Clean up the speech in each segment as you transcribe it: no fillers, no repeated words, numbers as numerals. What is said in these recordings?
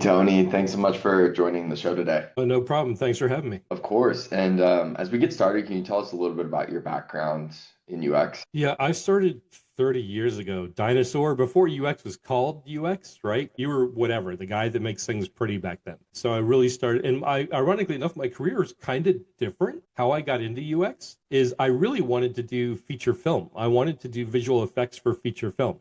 Tony, thanks so much for joining the show today. Oh, no problem. Thanks for having me. Of course. And as we get started, can you tell us a little bit about your background in UX? Yeah, I started 30 years ago. Dinosaur, before UX was called UX, right? You were whatever, the guy that makes things pretty back then. So I really started, and ironically enough, my career is kind of different. How I got into UX is I really wanted to do feature film. I wanted to do visual effects for feature film.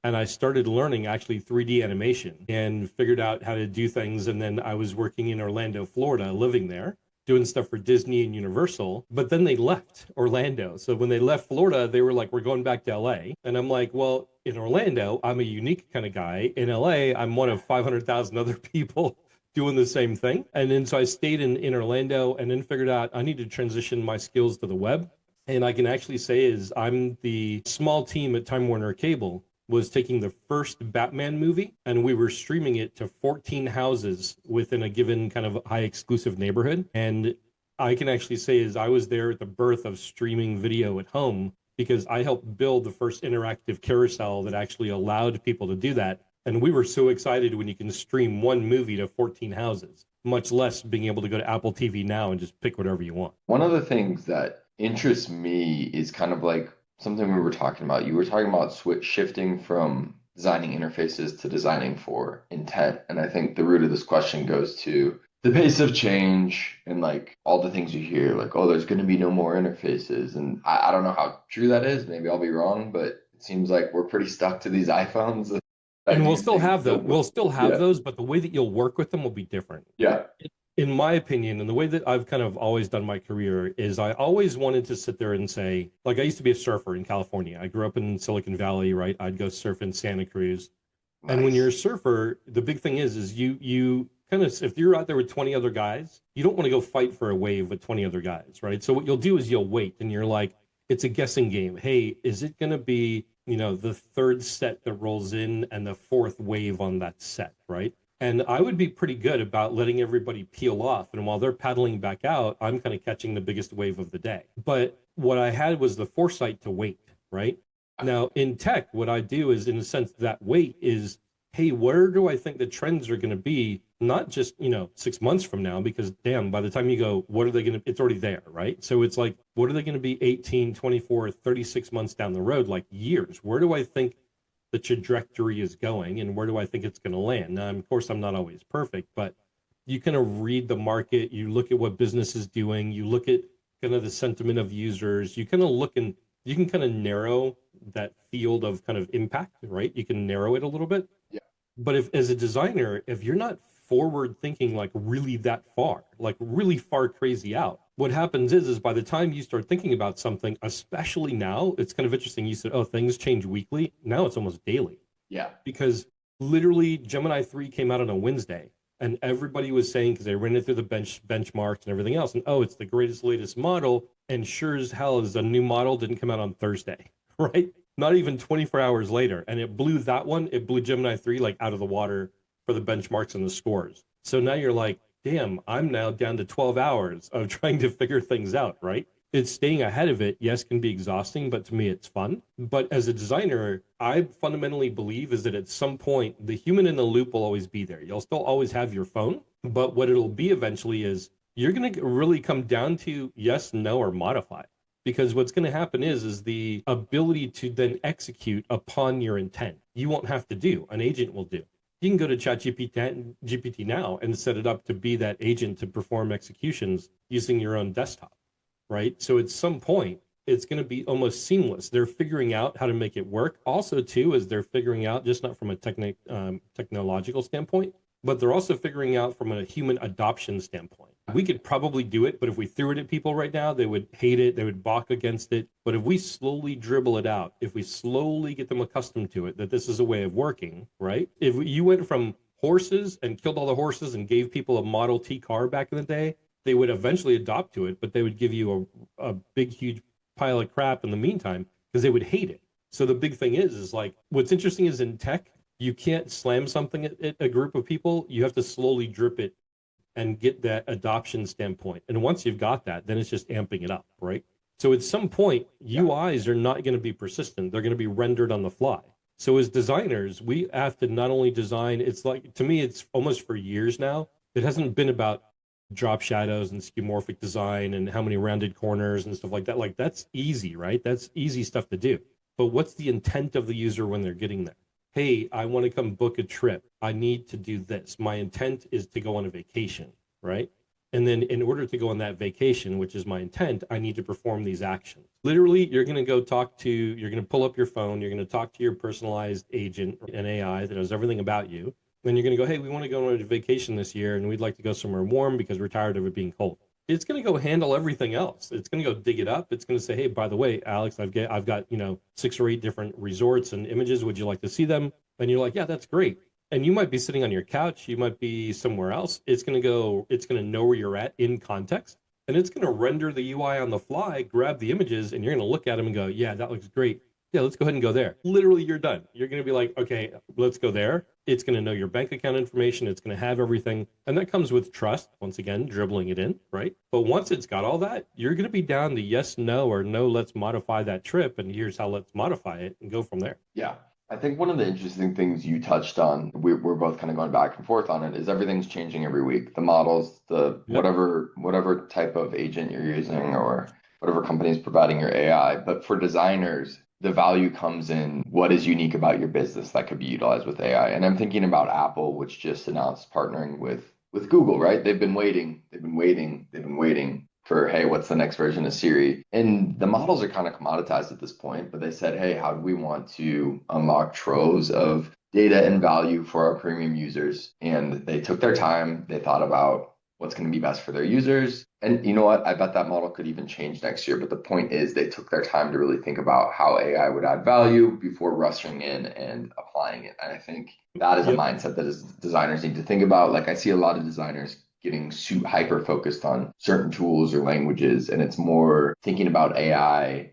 And I started learning actually 3D animation and figured out how to do things. And then I was working in Orlando, Florida, living there, doing stuff for Disney and Universal. But then they left Orlando. So when they left Florida, they were like, we're going back to LA. And I'm like, well, in Orlando, I'm a unique kind of guy. In LA, I'm one of 500,000 other people doing the same thing. And then so I stayed in Orlando and then figured out I need to transition my skills to the web. And I can actually say is I'm the small team at Time Warner Cable was taking the first Batman movie and we were streaming it to 14 houses within a given kind of high exclusive neighborhood. And I can actually say is I was there at the birth of streaming video at home because I helped build the first interactive carousel that actually allowed people to do that. And we were so excited when you can stream one movie to 14 houses, much less being able to go to Apple TV now and just pick whatever you want. One of the things that interests me is kind of like something we were talking about. You were talking about switch shifting from designing interfaces to designing for intent. And I think the root of this question goes to the pace of change and like all the things you hear, like, oh, there's going to be no more interfaces. And I don't know how true that is. Maybe I'll be wrong, but it seems like we're pretty stuck to these iPhones And that using the, we'll still have yeah, those, but the way that you'll work with them will be different. yeah, In my opinion, and the way that I've kind of always done my career is I always wanted to sit there and say, like I used to be a surfer in California. I grew up in Silicon Valley, right? I'd go surf in Santa Cruz. And when you're a nice. surfer, the big thing is you kind of if you're out there with 20 other guys, you don't want to go fight for a wave with 20 other guys, right? So what you'll do is you'll wait and you're like, it's a guessing game. Hey, is it going to be, the third set that rolls in and the fourth wave on that set, right? And I would be pretty good about letting everybody peel off. And while they're paddling back out, I'm kind of catching the biggest wave of the day. But what I had was the foresight to wait, right? Now, in tech, what I do is, in a sense, that wait is, hey, where do I think the trends are going to be? Not just, 6 months from now, because damn, by the time you go, what are they going to, it's already there, right? So it's like, what are they going to be 18, 24, 36 months down the road, like years? Where do I think the trajectory is going and where do I think it's going to land? Now, of course, I'm not always perfect, but you kind of read the market, you look at what business is doing, you look at kind of the sentiment of users, you kind of look and you can kind of narrow that field of kind of impact, right? You can narrow it a little bit. Yeah. But if, as a designer, if you're not forward thinking like really that far, like really far crazy out, what happens is by the time you start thinking about something, especially now, it's kind of interesting. You said, oh, things change weekly. Now it's almost daily Yeah. because literally Gemini 3 came out on a Wednesday and everybody was saying because they ran it through the benchmarks and everything else, and oh, it's the greatest latest model, and sure as hell is a new model didn't come out on Thursday, right? Not even 24 hours later, and it blew that one, it blew Gemini 3 like out of the water for the benchmarks and the scores. So now you're like, damn, I'm now down to 12 hours of trying to figure things out, right? It's staying ahead of it, yes, can be exhausting, but to me it's fun. But as a designer, I fundamentally believe is that at some point the human in the loop will always be there. You'll still always have your phone, but what it'll be eventually is you're going to really come down to yes, no, or modify. Because what's going to happen is the ability to then execute upon your intent. You won't have to do, an agent will do. You can go to ChatGPT now and set it up to be that agent to perform executions using your own desktop, right? So at some point, it's going to be almost seamless. They're figuring out how to make it work. Also, too, as they're figuring out, just not from a technological standpoint, but they're also figuring out from a human adoption standpoint. We could probably do it, but if we threw it at people right now, they would hate it, they would balk against it. But if we slowly dribble it out, if we slowly get them accustomed to it, that this is a way of working, right? If you went from horses and killed all the horses and gave people a Model T car back in the day, they would eventually adopt to it, but they would give you a big, huge pile of crap in the meantime because they would hate it. So the big thing is like, what's interesting is in tech, you can't slam something at a group of people. You have to slowly drip it and get that adoption standpoint. And once you've got that, then it's just amping it up, right? So at some point, Yeah. UIs are not going to be persistent. They're going to be rendered on the fly. So as designers, we have to not only design, it's like, to me, it's almost for years now, it hasn't been about drop shadows and skeuomorphic design and how many rounded corners and stuff like that. Like that's easy, right? That's easy stuff to do. But what's the intent of the user when they're getting there? Hey, I want to come book a trip. I need to do this. My intent is to go on a vacation, right? And then in order to go on that vacation, which is my intent, I need to perform these actions. Literally, you're going to go talk to, you're going to pull up your phone, you're going to talk to your personalized agent, an AI that knows everything about you. Then you're going to go, hey, we want to go on a vacation this year and we'd like to go somewhere warm because we're tired of it being cold. It's going to go handle everything else. It's going to go dig it up. It's going to say, hey, by the way, Alex, I've got 6 or 8 different resorts and images. Would you like to see them? And you're like, yeah, that's great. And you might be sitting on your couch, you might be somewhere else. It's going to know where you're at in context, and it's going to render the UI on the fly, grab the images, and you're going to look at them and go, yeah, that looks great. Yeah, let's go ahead and go there. Literally, you're done. You're going to be like, okay, let's go there. It's going to know your bank account information. It's going to have everything. And that comes with trust, once again, dribbling it in, right? But once it's got all that, you're going to be down to yes, no, or no, let's modify that trip. And here's how let's modify it and go from there. Yeah. I think one of the interesting things you touched on, we're both kind of going back and forth on it, is everything's changing every week. The models, the Yep. whatever type of agent you're using or whatever company is providing your AI. But for designers, the value comes in what is unique about your business that could be utilized with AI. And I'm thinking about Apple, which just announced partnering with Google, right? They've been waiting for, hey, what's the next version of Siri? And the models are kind of commoditized at this point, but they said, hey, how do we want to unlock troves of data and value for our premium users? And they took their time. They thought about what's going to be best for their users. And you know what? I bet that model could even change next year. But the point is, they took their time to really think about how AI would add value before rushing in and applying it. And I think that is a Yep. mindset that designers need to think about. Like I see a lot of designers getting hyper focused on certain tools or languages, and it's more thinking about AI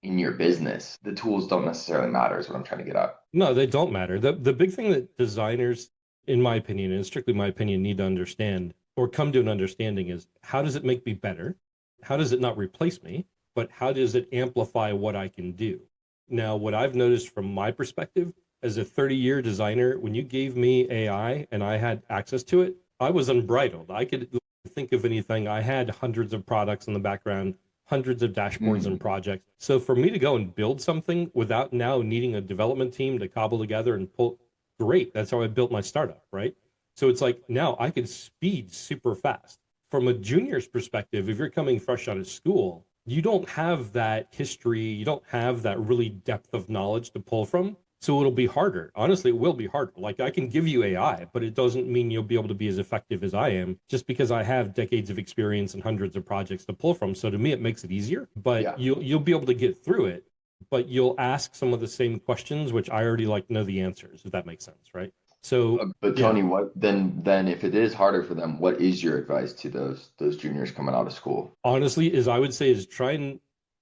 in your business. The tools don't necessarily matter, is what I'm trying to get at. No, they don't matter. The big thing that designers, in my opinion, and strictly my opinion, need to understand or come to an understanding is how does it make me better? How does it not replace me? But how does it amplify what I can do? Now, what I've noticed from my perspective as a 30-year designer, when you gave me AI and I had access to it, I was unbridled. I could think of anything. I had hundreds of products in the background, hundreds of dashboards and Mm, projects. So for me to go and build something without now needing a development team to cobble together and pull, great. That's how I built my startup, right? So it's like now I can speed super fast. From a junior's perspective, if you're coming fresh out of school, you don't have that history, you don't have that really depth of knowledge to pull from. So it'll be harder. Honestly, it will be harder. Like I can give you AI, but it doesn't mean you'll be able to be as effective as I am just because I have decades of experience and hundreds of projects to pull from. So to me, it makes it easier, but yeah. you'll be able to get through it, but you'll ask some of the same questions, which I already like know the answers, if that makes sense, right? So But yeah, Tony, what then if it is harder for them, what is your advice to those juniors coming out of school? honestly, is I would say is try and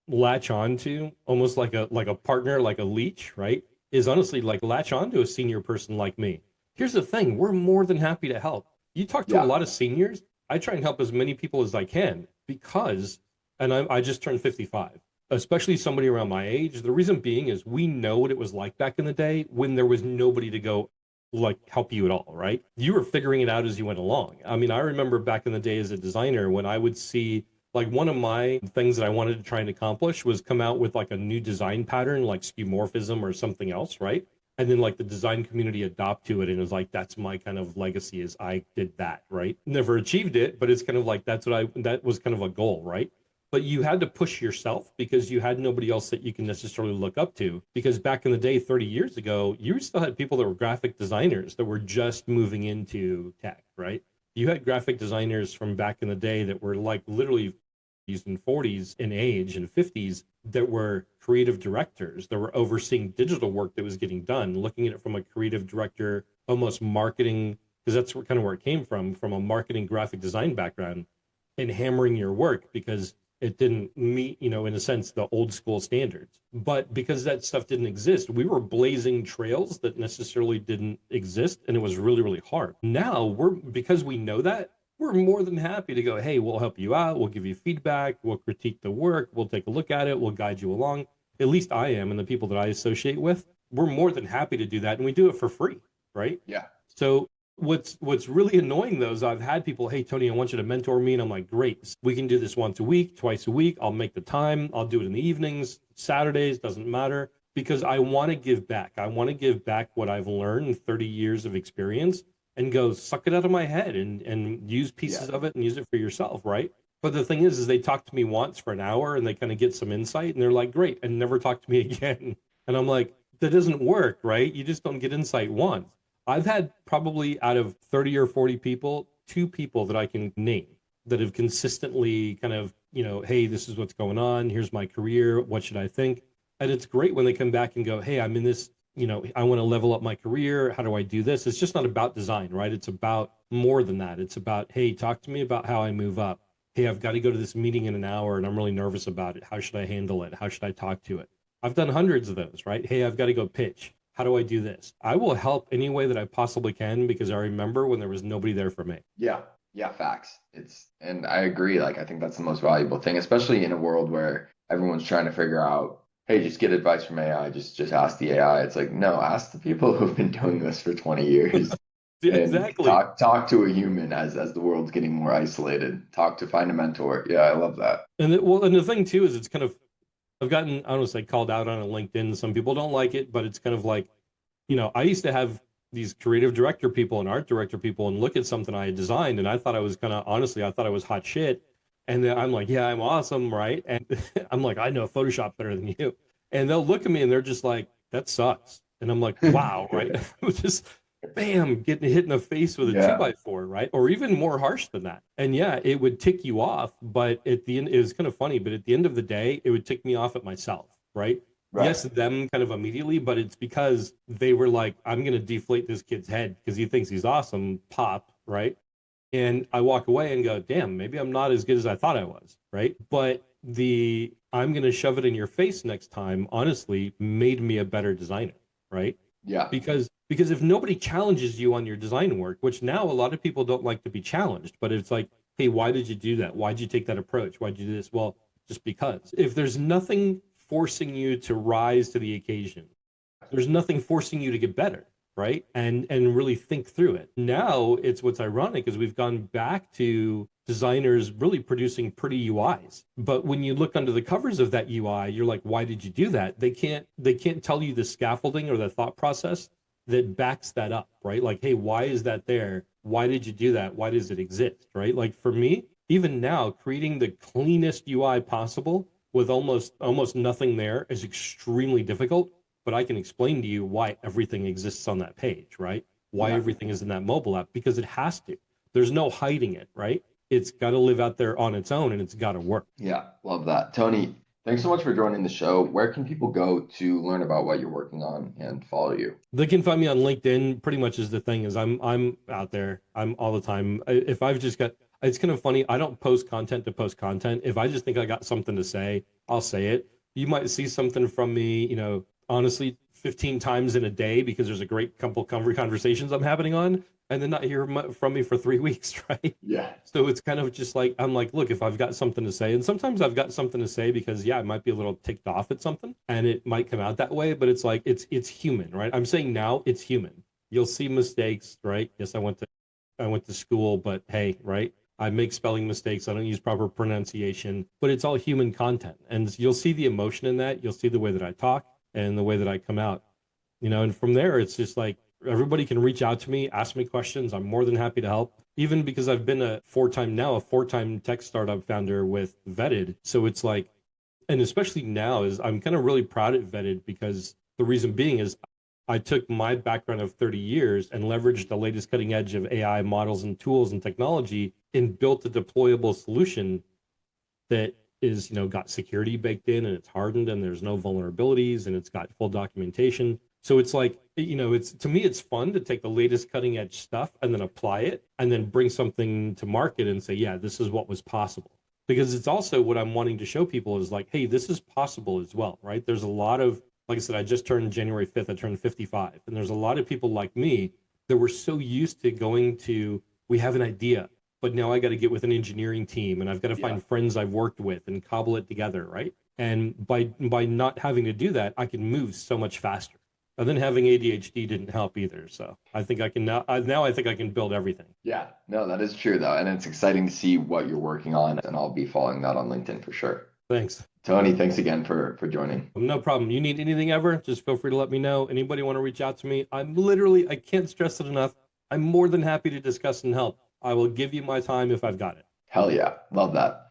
latch on to almost like a partner, like a leech, right? Is honestly like latch on to a senior person like me. Here's the thing, we're more than happy to help. You talk to a Yeah. lot of seniors, I try and help as many people as I can because, and I just turned 55, especially somebody around my age. The reason being is we know what it was like back in the day when there was nobody to go like help you at all, right? You were figuring it out as you went along. I mean, I remember back in the day as a designer when I would see like one of my things that I wanted to try and accomplish was come out with like a new design pattern, like skeuomorphism or something else, right? And then like the design community adopt to it and it was like that's my kind of legacy is I did that, right? Never achieved it, but it's kind of like that was kind of a goal, right? But you had to push yourself because you had nobody else that you can necessarily look up to. Because back in the day, 30 years ago, you still had people that were graphic designers that were just moving into tech, right? You had graphic designers from back in the day that were like literally and 40s in age and 50s that were creative directors that were overseeing digital work that was getting done, looking at it from a creative director, almost marketing, because that's kind of where it came from a marketing graphic design background and hammering your work because it didn't meet, in a sense, the old school standards. But because that stuff didn't exist, we were blazing trails that necessarily didn't exist. And it was really, really hard. Now because we know that, we're more than happy to go, hey, we'll help you out. We'll give you feedback. We'll critique the work. We'll take a look at it. We'll guide you along. At least I am, and the people that I associate with. we're more than happy to do that, and we do it for free, right? Yeah. So what's really annoying though is I've had people, hey Tony, I want you to mentor me, and I'm like, great, we can do this once a week, twice a week. I'll make the time. I'll do it in the evenings, Saturdays, doesn't matter, because I want to give back. I want to give back what I've learned in 30 years of experience and go suck it out of my head and use Yeah. pieces of it and use it for yourself, right? But the thing is they talk to me once for an hour and they kind of get some insight and they're like, great, and never talk to me again. And I'm like, that doesn't work, right? You just don't get insight once. I've had probably out of 30 or 40 people, two people that I can name that have consistently kind of, hey, this is what's going on. Here's my career. What should I think? And it's great when they come back and go, hey, I'm in this, I want to level up my career. How do I do this? It's just not about design, right? It's about more than that. It's about, hey, talk to me about how I move up. Hey, I've got to go to this meeting in an hour and I'm really nervous about it. How should I handle it? How should I talk to it? I've done hundreds of those, right? Hey, I've got to go pitch. How do I do this? I will help any way that I possibly can because I remember when there was nobody there for me. Yeah. Yeah, facts. And I agree. Like, I think that's the most valuable thing, especially in a world where everyone's trying to figure out, hey, just get advice from AI, just ask the AI. It's like, no, ask the people who've been doing this for 20 years and Exactly. talk to a human as the world's getting more isolated. Find a mentor. Yeah, I love that. And the thing too is it's kind of I've gotten, I don't want to say called out on LinkedIn. Some people don't like it, but it's kind of like, I used to have these creative director people and art director people and look at something I had designed. And I thought I was kind of, honestly, I thought I was hot shit. And then I'm like, yeah, I'm awesome. Right. And I'm like, I know Photoshop better than you. And they'll look at me and they're just like, that sucks. And I'm like, wow. Right. It was just, bam, getting hit in the face with a two Yeah, by four, right? Or even more harsh than that. And yeah, it would tick you off, but at the end, it was kind of funny, but at the end of the day, it would tick me off at myself, right? right. Yes, them kind of immediately, but it's because they were like, I'm going to deflate this kid's head because he thinks he's awesome, pop, right? And I walk away and go, damn, maybe I'm not as good as I thought I was, right? But the I'm going to shove it in your face next time, honestly, made me a better designer, right? Yeah, Because if nobody challenges you on your design work, which now a lot of people don't like to be challenged, but it's like, hey, why did you do that? Why did you take that approach? Why did you do this? Well, just because. If there's nothing forcing you to rise to the occasion, there's nothing forcing you to get better, right? And really think through it. Now it's what's ironic is we've gone back to designers really producing pretty UIs. But when you look under the covers of that UI, you're like, why did you do that? They can't tell you the scaffolding or the thought process that backs that up, right? Like, hey, why is that there? Why did you do that? Why does it exist, right? Like for me, even now, creating the cleanest UI possible with almost nothing there is extremely difficult, but I can explain to you why everything exists on that page, right? Why yeah, everything is in that mobile app, because it has to. There's no hiding it, right? It's got to live out there on its own and it's got to work. yeah. Love that. Tony, thanks so much for joining the show. Where can people go to learn about what you're working on and follow you? They can find me on LinkedIn. Pretty much is the thing is I'm out there. I'm all the time. If I've just got, it's kind of funny. I don't post content to post content. If I just think I got something to say, I'll say it. You might see something from me, honestly, 15 times in a day because there's a great couple conversations I'm having on, and then not hear from me for 3 weeks, right? Yeah, So it's kind of just like I'm like, look, if I've got something to say, and sometimes I've got something to say because yeah, I might be a little ticked off at something, and it might come out that way, but it's like it's human, right? I'm saying now it's human. You'll see mistakes, right? Yes, I went to school, but hey, right? I make spelling mistakes. I don't use proper pronunciation, but it's all human content, and you'll see the emotion in that. You'll see the way that I talk and the way that I come out, and from there it's just like everybody can reach out to me, ask me questions. I'm more than happy to help, even because I've been a four-time tech startup founder with Vetted. So it's like, and especially now is I'm kind of really proud at Vetted because the reason being is I took my background of 30 years and leveraged the latest cutting edge of AI models and tools and technology and built a deployable solution that is, got security baked in and it's hardened and there's no vulnerabilities and it's got full documentation. So it's like, it's to me, it's fun to take the latest cutting edge stuff and then apply it and then bring something to market and say, yeah, this is what was possible. Because it's also what I'm wanting to show people is like, hey, this is possible as well, right? There's a lot of, like I said, I just turned January 5th, I turned 55. And there's a lot of people like me that were so used to going to, we have an idea, but now I got to get with an engineering team and I've got to yeah, find friends I've worked with and cobble it together, right? And by not having to do that, I can move so much faster. And then having ADHD didn't help either. So I think I can now I think I can build everything. Yeah, no, that is true though. And it's exciting to see what you're working on. And I'll be following that on LinkedIn for sure. Thanks. Tony, thanks again for joining. No problem. You need anything ever, just feel free to let me know. Anybody want to reach out to me? I can't stress it enough. I'm more than happy to discuss and help. I will give you my time if I've got it. Hell yeah. Love that.